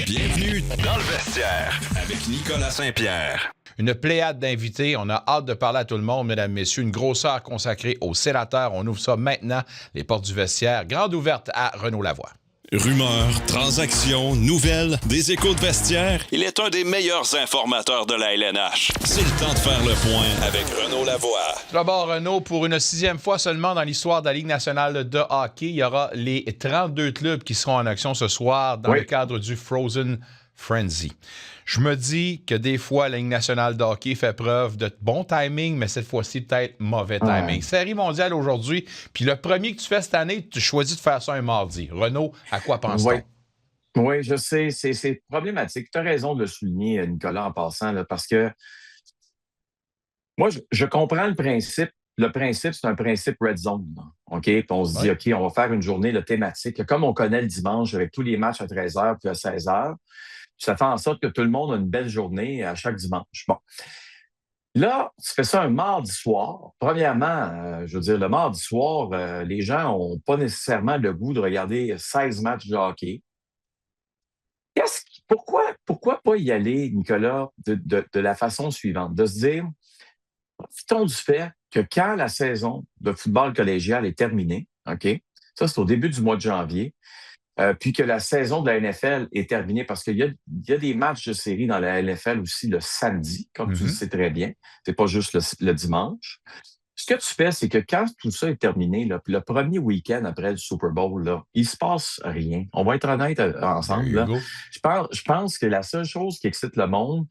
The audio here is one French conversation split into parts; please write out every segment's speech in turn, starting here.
Bienvenue dans le vestiaire avec Nicolas Saint-Pierre. Une pléiade d'invités. On a hâte de parler à tout le monde, mesdames, messieurs. Une grosse heure consacrée aux sénateurs. On ouvre ça maintenant, les portes du vestiaire. Grande ouverte à Renaud Lavoie. Rumeurs, transactions, nouvelles, des échos de vestiaire. Il est un des meilleurs informateurs de la LNH. C'est le temps de faire le point avec Renaud Lavoie. D'abord, Renaud, pour une 6e fois seulement dans l'histoire de la Ligue nationale de hockey, il y aura les 32 clubs qui seront en action ce soir dans le cadre du Frozen Frenzy. Je me dis que des fois, la Ligue nationale de hockey fait preuve de bon timing, mais cette fois-ci, peut-être mauvais timing. Série mondiale aujourd'hui, puis le premier que tu fais cette année, tu choisis de faire ça un mardi. Renaud, à quoi penses-t-on? Oui, je sais, c'est problématique. Tu as raison de le souligner, Nicolas, en passant, là, parce que moi, je comprends le principe. Le principe, c'est un principe red zone. Là, OK? Puis on se dit, OK, on va faire une journée thématique, comme on connaît le dimanche, avec tous les matchs à 13h puis à 16h. Ça fait en sorte que tout le monde a une belle journée à chaque dimanche. Bon. Là, tu fais ça un mardi soir. Premièrement, je veux dire, le mardi soir, les gens n'ont pas nécessairement le goût de regarder 16 matchs de hockey. Pourquoi pas y aller, Nicolas, de la façon suivante? De se dire, profitons du fait que quand la saison de football collégial est terminée, OK? Ça, c'est au début du mois de janvier. Puis que la saison de la NFL est terminée parce qu'il y a des matchs de série dans la NFL aussi le samedi, comme tu le sais très bien. C'est pas juste le dimanche. Ce que tu fais, c'est que quand tout ça est terminé, là, puis le premier week-end après le Super Bowl, là, il se passe rien. On va être honnête ensemble. Là. Je pense que la seule chose qui excite le monde,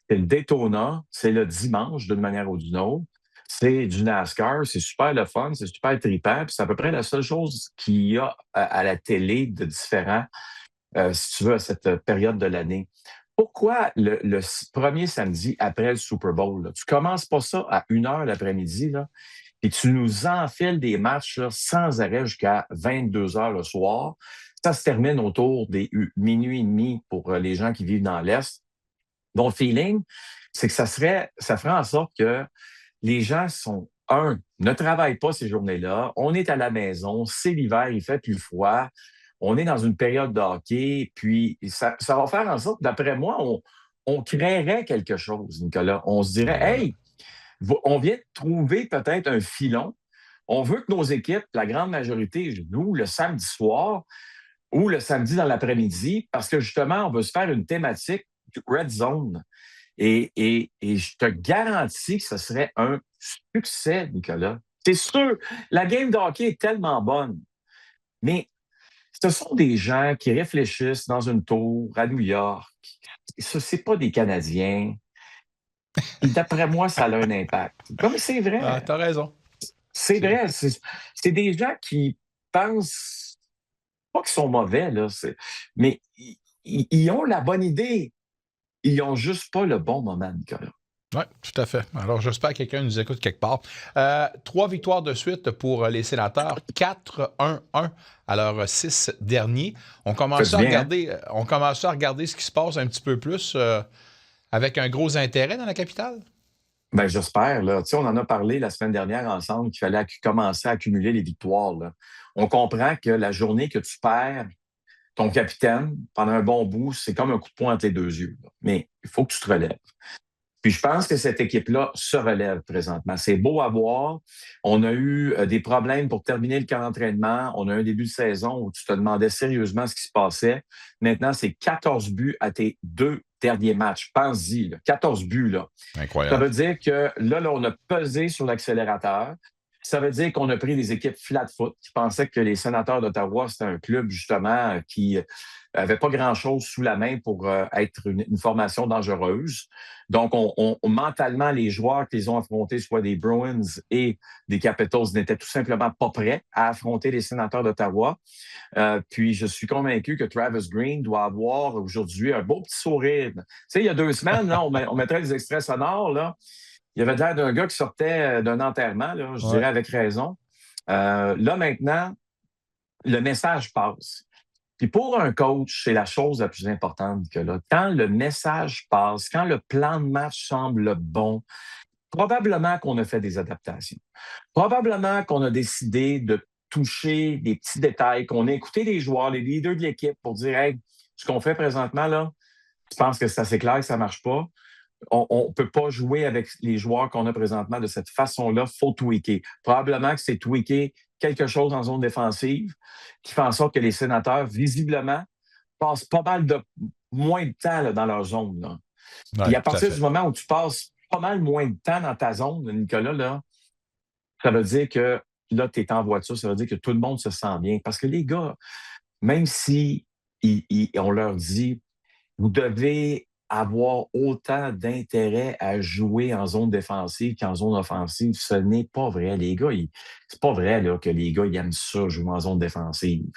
c'est le Daytona, c'est le dimanche d'une manière ou d'une autre. C'est du NASCAR, c'est super le fun, c'est super trippant, puis c'est à peu près la seule chose qu'il y a à la télé de différent, si tu veux, à cette période de l'année. Pourquoi le premier samedi après le Super Bowl, là, tu commences pas ça à 1h l'après-midi, là, et tu nous enfiles des matchs là, sans arrêt jusqu'à 22h le soir. Ça se termine autour des minuit et demi pour les gens qui vivent dans l'Est. Mon feeling, c'est que ça ferait en sorte que les gens ne travaillent pas ces journées-là. On est à la maison, c'est l'hiver, il fait plus froid. On est dans une période de hockey, puis ça va faire en sorte, d'après moi, on créerait quelque chose, Nicolas. On se dirait, hey, on vient de trouver peut-être un filon. On veut que nos équipes, la grande majorité, jouent le samedi soir ou le samedi dans l'après-midi, parce que justement, on veut se faire une thématique Red Zone. Et je te garantis que ce serait un succès, Nicolas. C'est sûr, la game de hockey est tellement bonne, mais ce sont des gens qui réfléchissent dans une tour à New York. Ce n'est pas des Canadiens. Et d'après moi, ça a un impact. Comme c'est vrai. Ah, t'as raison. C'est vrai. C'est des gens qui pensent pas qu'ils sont mauvais, là, mais ils ont la bonne idée. Ils n'ont juste pas le bon moment, Nicolas. Oui, tout à fait. Alors, j'espère que quelqu'un nous écoute quelque part. 3 victoires de suite pour les sénateurs, 4-1-1 à leurs 6 derniers. On commence à regarder ce qui se passe un petit peu plus avec un gros intérêt dans la capitale. Ben, j'espère. Là. Tu sais, on en a parlé la semaine dernière ensemble qu'il fallait commencer à accumuler les victoires. Là. On comprend que la journée que tu perds ton capitaine pendant un bon bout, c'est comme un coup de poing entre les deux yeux. Là. Mais il faut que tu te relèves. Puis je pense que cette équipe-là se relève présentement. C'est beau à voir. On a eu des problèmes pour terminer le camp d'entraînement. On a eu un début de saison où tu te demandais sérieusement ce qui se passait. Maintenant, c'est 14 buts à tes 2 derniers matchs. Pense-y, là, 14 buts. Là. Incroyable. Ça veut dire que là, on a pesé sur l'accélérateur. Ça veut dire qu'on a pris des équipes flat-foot qui pensaient que les Sénateurs d'Ottawa, c'était un club, justement, qui avait pas grand-chose sous la main pour être une formation dangereuse. Donc, mentalement, les joueurs qu'ils ont affrontés, soit des Bruins et des Capitals, n'étaient tout simplement pas prêts à affronter les Sénateurs d'Ottawa. Puis, je suis convaincu que Travis Green doit avoir aujourd'hui un beau petit sourire. Tu sais, il y a 2 semaines, là, on mettrait des extraits sonores, là. Il avait l'air d'un gars qui sortait d'un enterrement, là, je dirais avec raison. Là, maintenant, le message passe. Puis pour un coach, c'est la chose la plus importante que là. Quand le message passe, quand le plan de match semble bon, probablement qu'on a fait des adaptations. Probablement qu'on a décidé de toucher des petits détails, qu'on a écouté les joueurs, les leaders de l'équipe pour dire « Hey, ce qu'on fait présentement, là, je pense que c'est assez clair que ça ne marche pas. On ne peut pas jouer avec les joueurs qu'on a présentement de cette façon-là. Il faut tweaker. Probablement que c'est tweaker quelque chose en zone défensive qui fait en sorte que les Sénateurs, visiblement, passent pas mal de moins de temps là, dans leur zone. Là. Ouais, Puis à tout à partir fait. du moment où tu passes pas mal moins de temps dans ta zone, Nicolas, là, ça veut dire que là, tu es en voiture, ça veut dire que tout le monde se sent bien. Parce que les gars, même si on leur dit, vous devez avoir autant d'intérêt à jouer en zone défensive qu'en zone offensive, ce n'est pas vrai. Les gars, c'est pas vrai là, que les gars ils aiment ça, jouer en zone défensive.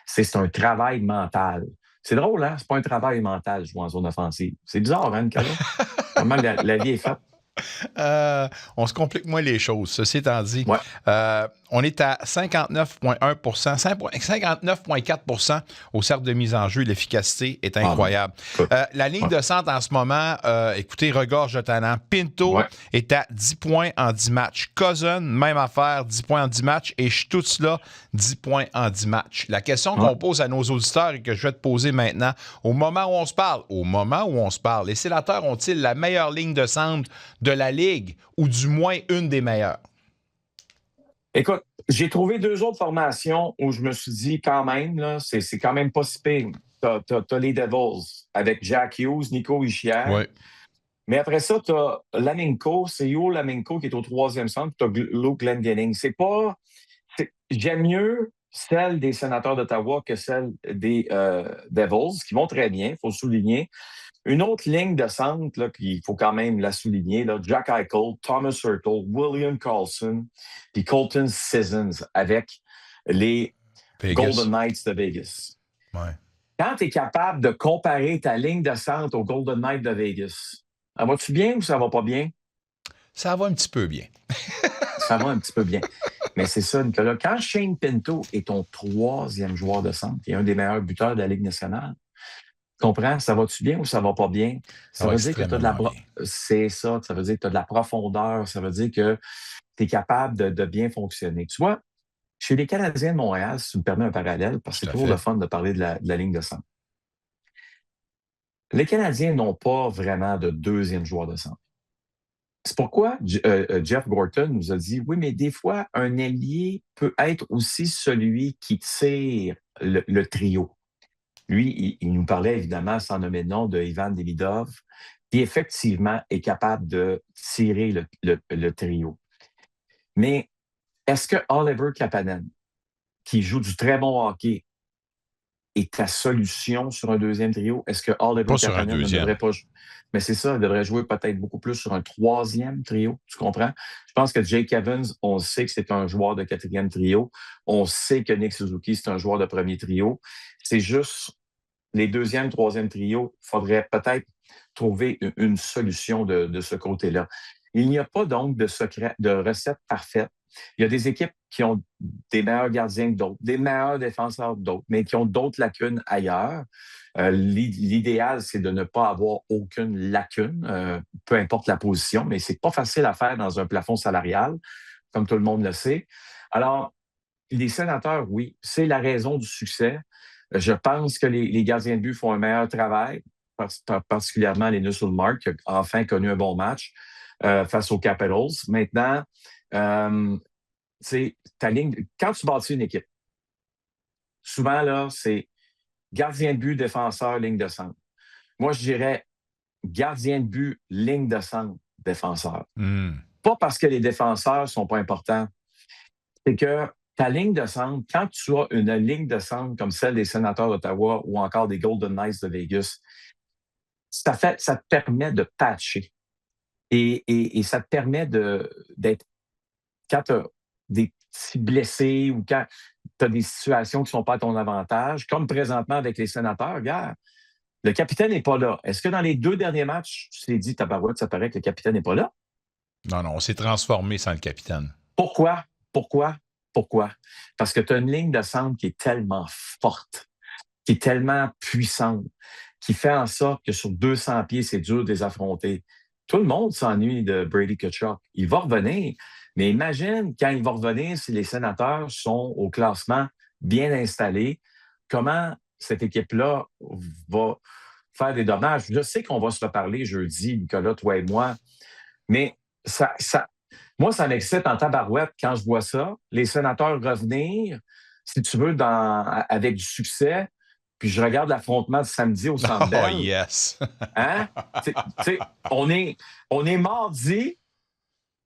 C'est un travail mental. C'est drôle, hein? C'est pas un travail mental, jouer en zone offensive. C'est bizarre, hein, Nicolas? Comment la vie est faite? On se complique moins les choses. Ceci étant dit, Ouais. on est à 59,1 59,4 au cercle de mise en jeu. L'efficacité est incroyable. La ligne de centre en ce moment, écoutez, regorge de talent. Pinto est à 10 points en 10 matchs. Cousin, même affaire, 10 points en 10 matchs. Et Stutzla, 10 points en 10 matchs. La question qu'on pose à nos auditeurs et que je vais te poser maintenant, au moment où on se parle, les Sénateurs ont-ils la meilleure ligne de centre de la Ligue, ou du moins une des meilleures? Écoute, j'ai trouvé 2 autres formations où je me suis dit quand même, là, c'est quand même pas si pire. T'as les Devils avec Jack Hughes, Nico Hischier. Oui. Mais après ça, t'as Laminko, c'est Yo Laminko qui est au 3e centre, puis t'as Luke Glendening. J'aime mieux celle des Sénateurs d'Ottawa que celle des Devils, qui vont très bien, il faut souligner. Une autre ligne de centre, là, qu'il faut quand même la souligner, là, Jack Eichel, Thomas Hurtle, William Karlsson, puis Colton Sissons avec les Golden Knights de Vegas. Ouais. Quand tu es capable de comparer ta ligne de centre aux Golden Knights de Vegas, ça va-tu bien ou ça va pas bien? Ça va un petit peu bien. Ça va un petit peu bien. Mais c'est ça, Nicolas. Quand Shane Pinto est ton 3e joueur de centre, il est un des meilleurs buteurs de la Ligue nationale, tu comprends? Ça va-tu bien ou ça va pas bien? Ça veut dire que tu as de la... C'est ça, ça veut dire que tu as de la profondeur, ça veut dire que tu es capable de bien fonctionner. Tu vois, chez les Canadiens de Montréal, si tu me permets un parallèle, parce que c'est toujours le fun de parler de la ligne de centre. Les Canadiens n'ont pas vraiment de 2e joueur de centre. C'est pourquoi Jeff Gorton nous a dit, oui, mais des fois, un ailier peut être aussi celui qui tire le trio. Lui, il nous parlait évidemment, sans nommer le nom, de Ivan Demidov, qui effectivement est capable de tirer le trio. Mais est-ce que Oliver Kapanen, qui joue du très bon hockey, est ta solution sur un 2e trio? Est-ce que Oliver Kapanen ne devrait pas jouer? Mais c'est ça, il devrait jouer peut-être beaucoup plus sur un 3e trio, tu comprends? Je pense que Jake Evans, on sait que c'est un joueur de 4e trio. On sait que Nick Suzuki, c'est un joueur de 1er trio. C'est juste les 2e, 3e trio, il faudrait peut-être trouver une solution de ce côté-là. Il n'y a pas donc de recette parfaite. Il y a des équipes qui ont des meilleurs gardiens que d'autres, des meilleurs défenseurs que d'autres, mais qui ont d'autres lacunes ailleurs. L'idéal, c'est de ne pas avoir aucune lacune, peu importe la position, mais c'est pas facile à faire dans un plafond salarial, comme tout le monde le sait. Alors, les Sénateurs, oui, c'est la raison du succès. Je pense que les gardiens de but font un meilleur travail, particulièrement les Nusselmark, qui a enfin connu un bon match face aux Capitals. Maintenant, ta ligne, quand tu bâtis une équipe, souvent, là, c'est gardien de but, défenseur, ligne de centre. Moi, je dirais gardien de but, ligne de centre, défenseur. Pas parce que les défenseurs ne sont pas importants. C'est que ta ligne de centre, quand tu as une ligne de centre comme celle des Sénateurs d'Ottawa ou encore des Golden Knights de Vegas, ça te permet de patcher. Et ça te permet d'être... Quand tu as des petits blessés ou quand tu as des situations qui ne sont pas à ton avantage, comme présentement avec les Sénateurs, regarde, le capitaine n'est pas là. Est-ce que dans les 2 derniers matchs, tu t'es dit, tabarouette, ça paraît que le capitaine n'est pas là? Non, on s'est transformé sans le capitaine. Pourquoi? Parce que tu as une ligne de centre qui est tellement forte, qui est tellement puissante, qui fait en sorte que sur 200 pieds, c'est dur de les affronter. Tout le monde s'ennuie de Brady Tkachuk. Il va revenir, mais imagine quand il va revenir si les Sénateurs sont au classement bien installés, comment cette équipe-là va faire des dommages. Je sais qu'on va se reparler jeudi, Nicolas, toi et moi, mais moi, ça m'excite en tabarouette quand je vois ça. Les Sénateurs revenir, si tu veux, avec du succès. Puis je regarde l'affrontement de samedi au Centre Bell. Oh, yes! Hein? On est mardi,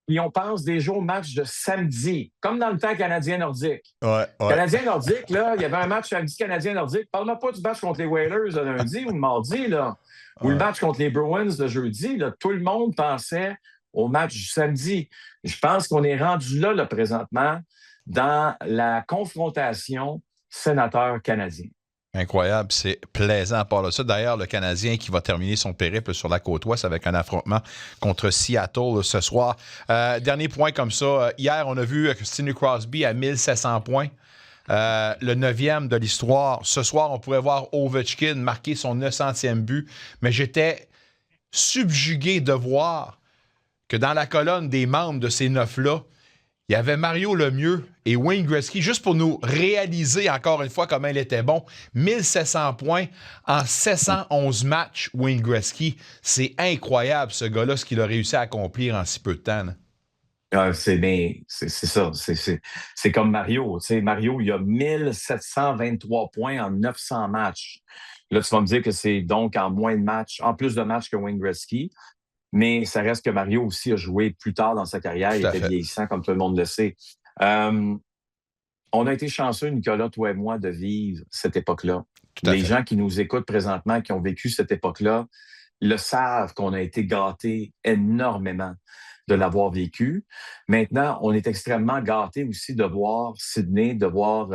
et on pense déjà au match de samedi, comme dans le temps canadien-nordique. Ouais. Canadien-nordique, là, il y avait un match samedi canadien-nordique. Parle-moi pas du match contre les Whalers le lundi ou le mardi, là. Ou le match contre les Bruins le jeudi. Là. Tout le monde pensait au match du samedi. Je pense qu'on est rendu là, présentement, dans la confrontation sénateur-canadien. Incroyable, c'est plaisant à part de ça. D'ailleurs, le Canadien qui va terminer son périple sur la côte ouest avec un affrontement contre Seattle ce soir. Dernier point comme ça. Hier, on a vu Sidney Crosby à 1700 points. Le 9e de l'histoire. Ce soir, on pourrait voir Ovechkin marquer son 900e but. Mais j'étais subjugué de voir que dans la colonne des membres de ces 9-là, il y avait Mario Lemieux et Wayne Gretzky, juste pour nous réaliser encore une fois comment il était bon. 1700 points en 711 matchs, Wayne Gretzky. C'est incroyable, ce gars-là, ce qu'il a réussi à accomplir en si peu de temps. C'est ça. C'est comme Mario. Tu sais, Mario, il a 1723 points en 900 matchs. Là, tu vas me dire que c'est donc en moins de matchs, en plus de matchs que Wayne Gretzky. Mais ça reste que Mario aussi a joué plus tard dans sa carrière. Il était vieillissant, comme tout le monde le sait. On a été chanceux, Nicolas, toi et moi, de vivre cette époque-là. Les gens qui nous écoutent présentement, qui ont vécu cette époque-là, le savent qu'on a été gâtés énormément de l'avoir vécu. Maintenant, on est extrêmement gâtés aussi de voir Sidney, de voir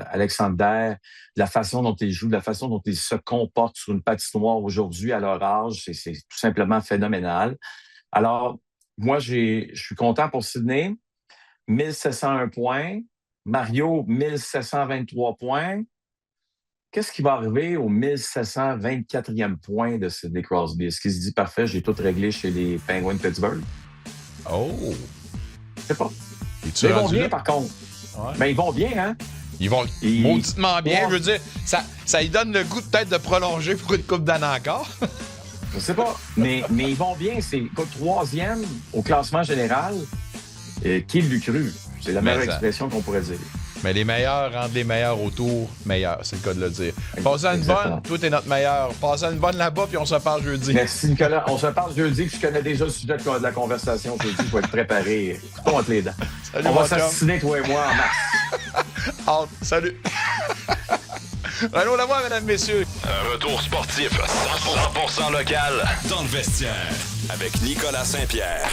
Alexander, de la façon dont il joue, de la façon dont il se comporte sur une patinoire aujourd'hui à leur âge. C'est tout simplement phénoménal. Alors, moi, je suis content pour Sidney. 1701 points. Mario, 1723 points. Qu'est-ce qui va arriver au 1724e point de Sidney Crosby? Est-ce qu'il se dit, parfait, j'ai tout réglé chez les Penguins de Pittsburgh? Oh! Je sais pas. Ils vont bien, par contre. Ouais. Mais ils vont bien, hein? Ils vont mauditement bien. Ouais. Je veux dire, ça lui donne le goût peut-être de prolonger pour une coupe d'années encore. Je sais pas. Mais ils vont bien. C'est troisième au classement général. Qui l'eût cru? C'est la meilleure expression qu'on pourrait dire. Mais les meilleurs rendent les meilleurs autour meilleurs, c'est le cas de le dire. Passez une bonne, toi t'es notre meilleur. Passez une bonne là-bas, puis on se parle jeudi. Merci Nicolas. On se parle jeudi, puis je connais déjà le sujet de la conversation jeudi. Il faut être préparé. Couteau entre les dents. Salut, on va s'assassiner, toi et moi, en mars. Salut. Renaud Lavoie, mesdames, messieurs. Un retour sportif 100% local dans le vestiaire avec Nicolas Saint-Pierre.